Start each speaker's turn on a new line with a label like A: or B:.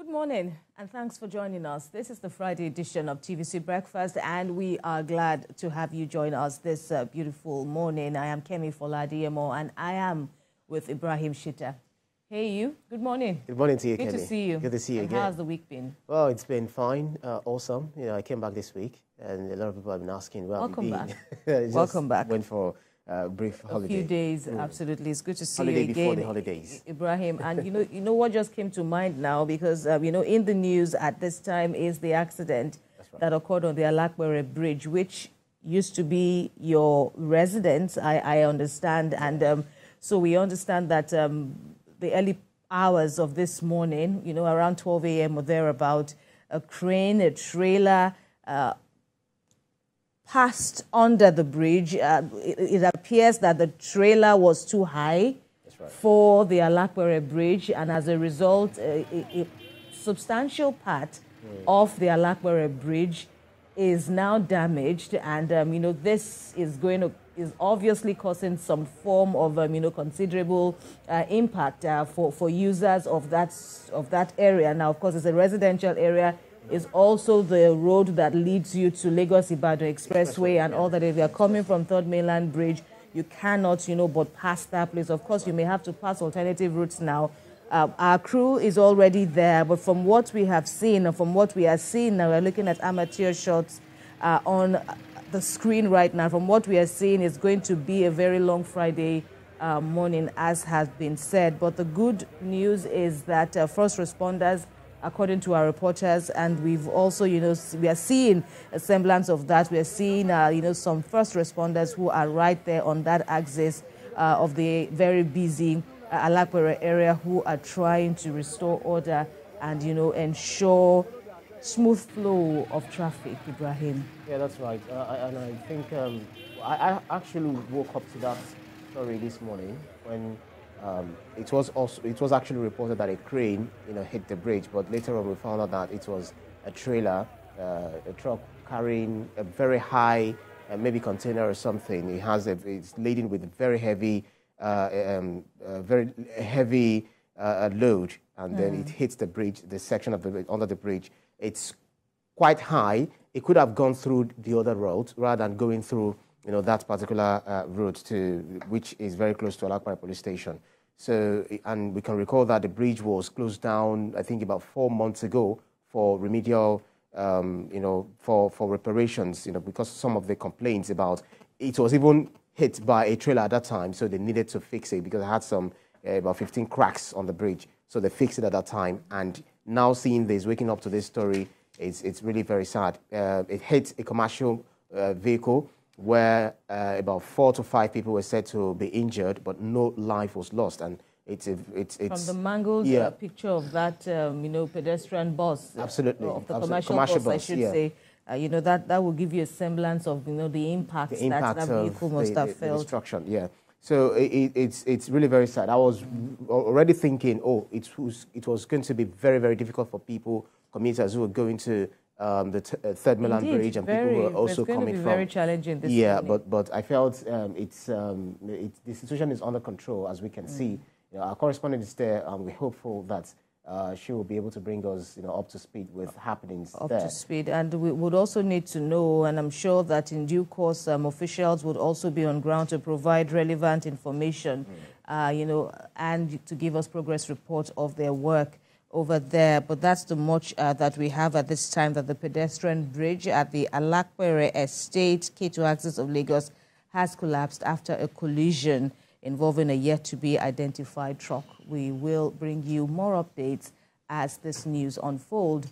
A: morning, and thanks for joining us. This is the Friday edition of TVC Breakfast, and we are glad to have you join us this beautiful morning. I am Kemi Foladiemo, and I am with Ibrahim Shita. Hey, you. Good morning.
B: Good morning to you,
A: Good
B: Kemi.
A: to see you.
B: Good to see you again.
A: How's the week been?
B: Well, it's been fine, awesome. You know, I came back this week, and a lot of people have been asking, where have you been?
A: Welcome back.
B: Went for a brief holiday.
A: A few days, absolutely. It's good to see
B: Holiday
A: you again,
B: before the holidays.
A: Ibrahim. And you know what just came to mind now, because in the news at this time is the accident that occurred on the Alapere Bridge, which used to be your residence, I understand. And so we understand that the early hours of this morning, around 12 a.m. or thereabout, a crane, a trailer, passed under the bridge. It appears that the trailer was too high for the Alapere Bridge, and as a result, a substantial part of the Alapere Bridge is now damaged, and this is obviously causing some form of considerable impact for users of that area. Now, of course, it's a residential area. Is also the road that leads you to Lagos-Ibadan Expressway and all that. If you're coming from Third Mainland Bridge, you cannot, but pass that place. Of course, you may have to pass alternative routes now. Our crew is already there, but from what we have seen and from what we are seeing now, we're looking at amateur shots on the screen right now. From what we are seeing, it's going to be a very long Friday morning, as has been said. But the good news is that first responders, according to our reporters, and we've also, we are seeing a semblance of that. We are seeing, some first responders who are right there on that axis of the very busy Alapere area, who are trying to restore order and, ensure smooth flow of traffic, Ibrahim.
B: Yeah, that's right. And I think I actually woke up to that story this morning when it was actually reported that a crane, hit the bridge, but later on we found out that it was a trailer, a truck carrying a very high, maybe container or something. It's laden with very heavy, load, and then it hits the bridge, the section of the bridge, under the bridge. It's quite high. It could have gone through the other road rather than going through that particular route, which is very close to Alapere police station. So, and we can recall that the bridge was closed down, I think, about 4 months ago for remedial, for reparations, because some of the complaints about it was even hit by a trailer at that time, so they needed to fix it because it had some about 15 cracks on the bridge. So they fixed it at that time, and now seeing this, waking up to this story, it's really very sad. It hit a commercial vehicle where about 4 to 5 people were said to be injured, but no life was lost. And it's
A: from the mangled picture of that pedestrian bus,
B: absolutely,
A: of the commercial bus, I should say. That will give you a semblance of the impact that vehicle must have felt.
B: The destruction, yeah. So it's really very sad. I was already thinking, it was going to be very, very difficult for people, commuters who were going to the Third Mainland Bridge, and people who are also coming from.
A: Very challenging this
B: morning. But I felt the situation is under control, as we can see. Our correspondent is there, and we're hopeful that she will be able to bring us up to speed with happenings
A: there. Up to speed, and we would also need to know, and I'm sure that in due course, officials would also be on ground to provide relevant information, and to give us progress report of their work over there. But that's the much that we have at this time, that the pedestrian bridge at the Alapere Estate, K2 axis of Lagos, has collapsed after a collision involving a yet-to-be-identified truck. We will bring you more updates as this news unfolds.